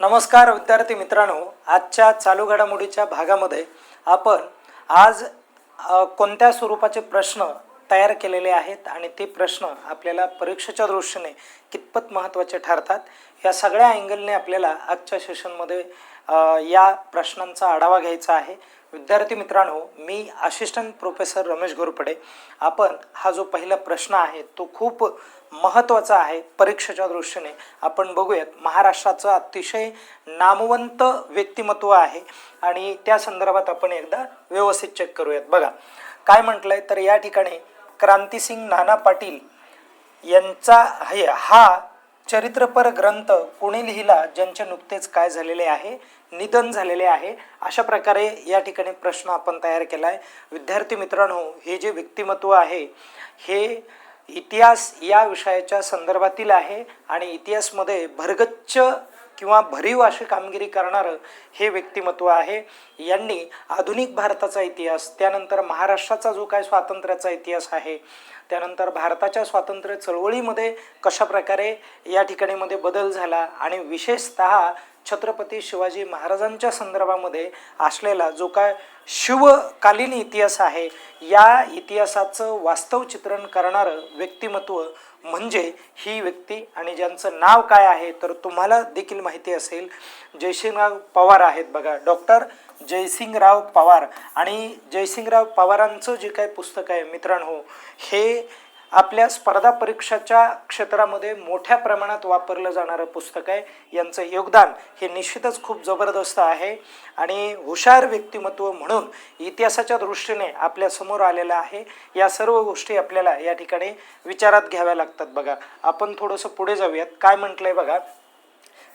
नमस्कार विद्यार्थी मित्रांनो, आजच्या चालू घडामोडीच्या भागामध्ये आपण आज कोणत्या स्वरूपाचे प्रश्न तयार केलेले आहेत आणि ते प्रश्न आपल्याला परीक्षेच्या दृष्टीने कितपत महत्त्वाचे ठरतात या सगळ्या अँगलने आपल्याला आजच्या सेशनमध्ये या प्रश्नांचा आढावा घ्यायचा आहे। विद्यार्थी मित्रांनो, मी असिस्टंट प्रोफेसर रमेश घोरपडे। आपण हा जो पहिला प्रश्न आहे तो खूप महत्त्वाचा आहे परीक्षेच्या दृष्टीने। आपण बघूयात, महाराष्ट्राचं अतिशय नामवंत व्यक्तिमत्व आहे आणि त्या संदर्भात आपण एकदा व्यवस्थित चेक करूयात। बघा काय म्हटलंय तर या ठिकाणी क्रांतिसिंग नाना पाटील यांचा हा चरित्रपर ग्रंथ कोणी लिहिला ज्यांचे नुकतेच काय झालेले आहे, निधन झालेले आहे। अशा प्रकारे या ठिकाणी प्रश्न आपण तयार केला आहे। विद्यार्थी मित्रांनो, हे जे व्यक्तिमत्व आहे हे इतिहास या विषयाच्या संदर्भातील आहे आणि इतिहासमध्ये भरगच्च किंवा भरीव अशी कामगिरी करणारं हे व्यक्तिमत्व आहे। यांनी आधुनिक भारताचा इतिहास, त्यानंतर महाराष्ट्राचा जो काय स्वातंत्र्याचा इतिहास आहे, त्यानंतर भारताच्या स्वातंत्र्य चळवळीमध्ये कशा प्रकारे या ठिकाणी मध्ये बदल झाला आणि विशेषतः छत्रपती शिवाजी महाराजांच्या संदर्भामध्ये असलेला जो काय शिवकालीन इतिहास आहे, या इतिहासाचं वास्तव चित्रण करणारं व्यक्तिमत्व म्हणजे ही व्यक्ती आणि ज्यांचं नाव काय आहे तर तुम्हाला देखील माहिती असेल, जयसिंगराव पवार आहेत। बघा, डॉक्टर जयसिंगराव पवार। आणि जयसिंगराव पवारांचं जे काही पुस्तक आहे मित्रांनो, हे आपल्या स्पर्धा परीक्षाच्या क्षेत्रामध्ये मोठ्या प्रमाणात वापरलं जाणारं पुस्तक आहे। यांचं योगदान हे निश्चितच खूप जबरदस्त आहे आणि हुशार व्यक्तिमत्व म्हणून इतिहासाच्या दृष्टीने आपल्या समोर आलेलं आहे। या सर्व गोष्टी आपल्याला या ठिकाणी विचारात घ्याव्या लागतात। बघा, आपण थोडंसं पुढे जाऊयात। काय म्हटलंय बघा,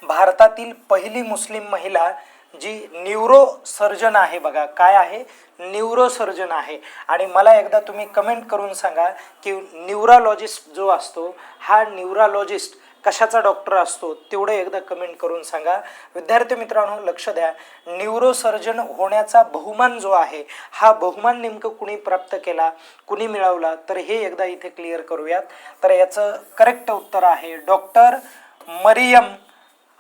भारतातील पहिली मुस्लिम महिला जी न्यूरो सर्जन आहे। बघा काय आहे, न्यूरो सर्जन आहे। आणि मला एकदा तुम्ही कमेंट करून सांगा की न्यूरोलॉजिस्ट जो असतो हा न्यूरोलॉजिस्ट कशाचा डॉक्टर असतो, तेवढं एकदा कमेंट करून सांगा। विद्यार्थी मित्रांनो लक्ष द्या, न्यूरो सर्जन होण्याचा बहुमान जो आहे हा बहुमान नेमकं कुणी प्राप्त केला, कुणी मिळवला, तर हे एकदा इथे क्लिअर करूयात। तर याचं करेक्ट उत्तर आहे डॉक्टर मरियम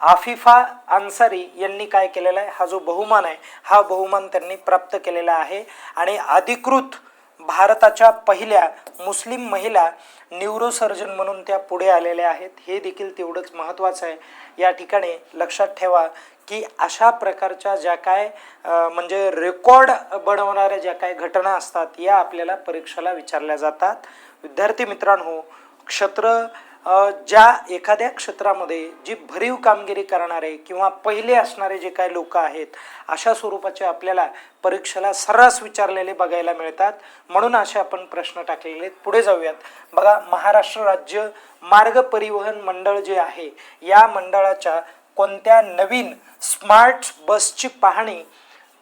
आफिफा अन्सारी यांनी काय केलेला आहे, हा जो बहुमान आहे हा बहुमान त्यांनी प्राप्त केलेला आहे आणि अधिकृत भारताच्या पहिल्या मुस्लिम महिला न्यूरोसर्जन म्हणून त्या पुढे आलेल्या आहेत। हे देखील तेवढंच महत्त्वाचं आहे। या ठिकाणी लक्षात ठेवा की अशा प्रकारच्या ज्या काय म्हणजे रेकॉर्ड बनवणाऱ्या ज्या काय घटना असतात या आपल्याला परीक्षेला विचारल्या जातात। विद्यार्थी मित्रांनो, ज्या एखाद्या क्षेत्रामध्ये जी भरीव कामगिरी करणारे किंवा पहिले असणारे जे काही लोक आहेत अशा स्वरूपाचे आपल्याला परीक्षेला सर्रास विचारलेले बघायला मिळतात, म्हणून असे आपण प्रश्न टाकलेले। पुढे जाऊयात। बघा, महाराष्ट्र राज्य मार्ग परिवहन मंडळ जे आहे या मंडळाच्या कोणत्या नवीन स्मार्ट बसची पाहणी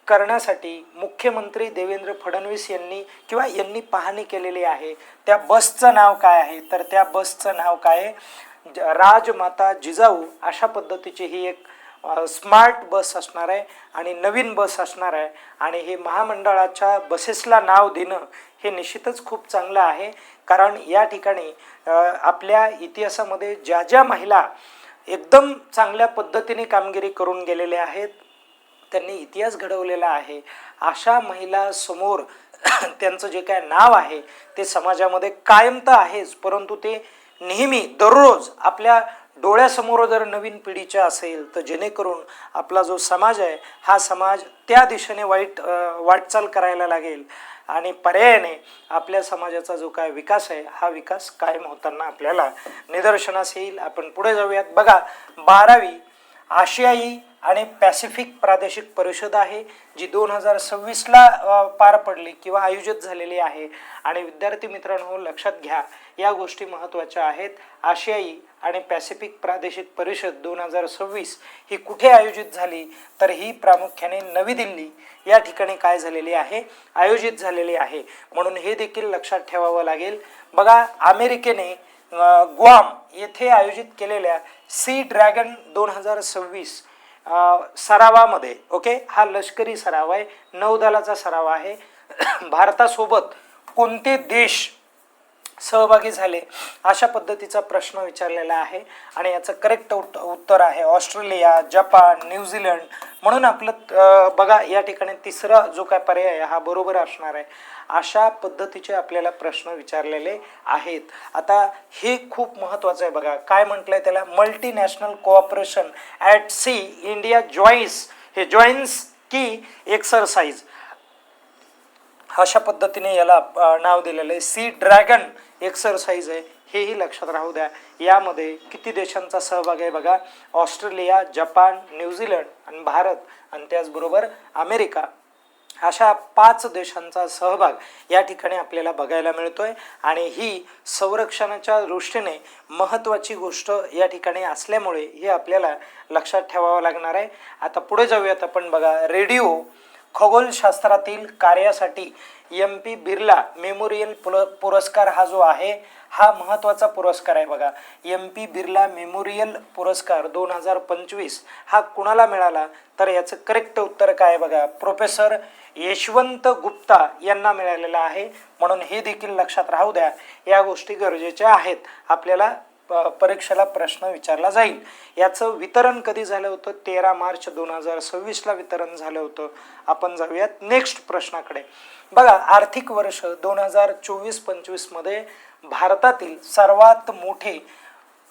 करण्यासाठी मुख्यमंत्री देवेंद्र फडणवीस यांनी पाहणी केलेली आहे, त्या बसचं नाव काय आहे तर त्या बसचं नाव काय आहे, राजमाता जिजाऊ अशा पद्धतीची ही एक स्मार्ट बस असणार आहे आणि नवीन बस असणार आहे। आणि हे महामंडळाच्या बसेसला नाव देणं हे निश्चितच खूप चांगलं आहे, कारण या ठिकाणी आपल्या इतिहासामध्ये ज्या ज्या महिला एकदम चांगल्या पद्धतीने कामगिरी करून गेलेल्या आहेत, त्यांनी इतिहास घडवलेला आहे, अशा महिला समोर त्यांचं जे काय नाव आहे ते समाजामध्ये कायम तर आहेच, परंतु ते नेहमी दररोज आपल्या डोळ्यासमोर जर नवीन पिढीच्या असेल तर जेणेकरून आपला जो समाज आहे हा समाज त्या दिशेने वाटचाल करायला लागेल आणि पर्यायाने आपल्या समाजाचा जो काय विकास आहे हा विकास कायम होताना आपल्याला निदर्शनास येईल। आपण पुढे जाऊयात। बघा, 12वी आशियाई आणि पॅसिफिक प्रादेशिक परिषद आहे जी 2026ला पार पडली किंवा आयोजित झालेली आहे। आणि विद्यार्थी मित्रांनो लक्षात घ्या, या गोष्टी महत्त्वाच्या आहेत। आशियाई आणि पॅसिफिक प्रादेशिक परिषद 2026 ही कुठे आयोजित झाली तर ही प्रामुख्याने नवी दिल्ली या ठिकाणी काय झालेली आहे, आयोजित झालेली आहे, म्हणून हे देखील लक्षात ठेवावं लागेल। बघा, अमेरिकेने ग्वाम येथे आयोजित केलेल्या सी ड्रॅगन 2026 सरावामध्ये, ओके, हा लष्करी सराव आहे, नौदलाचा सराव आहे, भारतासोबत कोणते देश सहभागी झाले अशा पद्धतीचा प्रश्न विचारलेला आहे आणि याचं करेक्ट उत्तर आहे ऑस्ट्रेलिया, जपान, न्यूझीलंड. म्हणून आपलं बघा या ठिकाणी तिसरा जो काय पर्याय आहे हा बरोबर असणार आहे. अशा पद्धतीचे आपल्याला प्रश्न विचारलेले आहेत. आता हे खूप महत्त्वाचं आहे बघा, काय म्हटलंय त्याला, multinational cooperation at sea India joins की एक्सरसाइज अशा पद्धतीने याला नाव दिलेलं आहे. सी ड्रॅगन एक्सरसाइज आहे, हेही लक्षात राहू द्या. यामध्ये किती देशांचा सहभाग आहे बघा, ऑस्ट्रेलिया, जपान, न्यूझीलंड आणि भारत आणि त्याचबरोबर अमेरिका, अशा 5 देशांचा सहभाग या ठिकाणी आपल्याला बघायला मिळतोय. आणि ही संरक्षणाच्या दृष्टीने महत्त्वाची गोष्ट या ठिकाणी असल्यामुळे हे आपल्याला लक्षात ठेवावं लागणार आहे. आता पुढे जाऊयात आपण बघा, रेडिओ खगोलशास्त्रातील कार्यासाठी MP बिर्ला मेमोरियल पुरस्कार हा जो आहे हा महत्त्वाचा पुरस्कार आहे बघा. MP बिर्ला मेमोरियल पुरस्कार 2025 हा कुणाला मिळाला, तर याचं करेक्ट उत्तर काय बघा, प्रोफेसर यशवंत गुप्ता यांना मिळालेला आहे. म्हणून हे देखील लक्षात राहू द्या, या गोष्टी गरजेच्या आहेत. आपल्याला परीक्षेला प्रश्न विचारला जाईल. याचं वितरण कधी झालं होतं, 13 मार्च 2026 वितरण झालं होतं. आपण जाऊयात नेक्स्ट प्रश्नाकडे. बघा, आर्थिक वर्ष 2024-25 मध्ये भारतातील सर्वात मोठे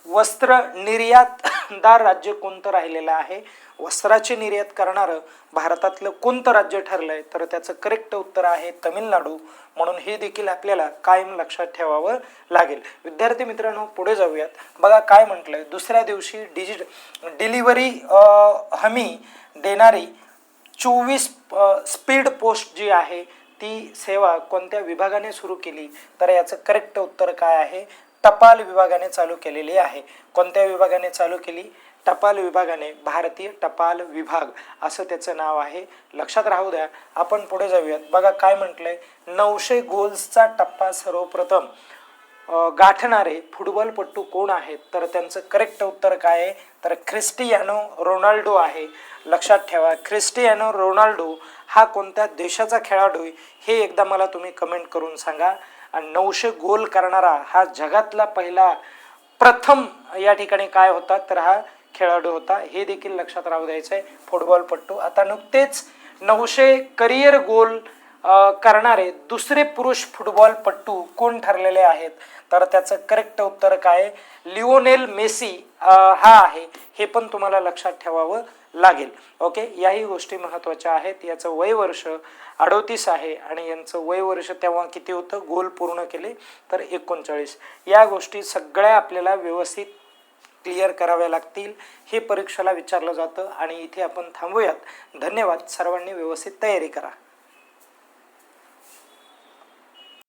वस्त्र निर्यातदार राज्य कोणतं राहिलेलं आहे, वस्त्राची निर्यात करणारं भारतातलं कोणतं राज्य ठरलंय, तर त्याचं करेक्ट उत्तर आहे तमिळनाडू. म्हणून हे देखील आपल्याला कायम लक्षात ठेवावं लागेल. विद्यार्थी मित्रांनो, पुढे जाऊयात. बघा काय म्हटलंय, दुसऱ्या दिवशी डिलिव्हरी हमी देणारी 24 स्पीड पोस्ट जी आहे ती सेवा कोणत्या विभागाने सुरू केली, तर याचं करेक्ट उत्तर काय आहे, टपाल विभागाने चालू केलेली आहे. कोणत्या विभागाने चालू केली, टपाल विभागाने, भारतीय टपाल विभाग असं त्याचं नाव आहे. लक्षात राहू द्या. आपण पुढे जाऊयात. बघा काय म्हटलंय, 900 गोल्सचा टप्पा सर्वप्रथम गाठणारे फुटबॉलपटू कोण आहेत, तर त्यांचं करेक्ट उत्तर काय आहे, तर क्रिस्टियानो रोनाल्डो आहे. लक्षात ठेवा, क्रिस्टियानो रोनाल्डो हा कोणत्या देशाचा खेळाडू आहे हे एकदा मला तुम्ही कमेंट करून सांगा. आणि 900 गोल करणारा हा जगातला पहिला प्रथम या ठिकाणी काय होता, तर हा खेळाडू होता. हे देखील लक्षात राहू द्यायचं आहे, फुटबॉलपटू. आता नुकतेच 900 करिअर गोल करणारे दुसरे पुरुष फुटबॉलपटू कोण ठरलेले आहेत, तर त्याचं करेक्ट उत्तर काय, लिओनेल मेसी हा आहे. हे पण तुम्हाला लक्षात ठेवावं लागेल. ओके, याही गोष्टी महत्त्वाच्या आहेत. याचं वय वर्ष 38 आहे आणि यांचं वय वर्ष तेव्हा किती होतं, गोल पूर्ण केले तर 39. या गोष्टी सगळ्या आपल्याला व्यवस्थित क्लिअर कराव्या लागतील. हे परीक्षेला विचारलं जातं आणि इथे आपण थांबूयात. धन्यवाद. सर्वांनी व्यवस्थित तयारी करा.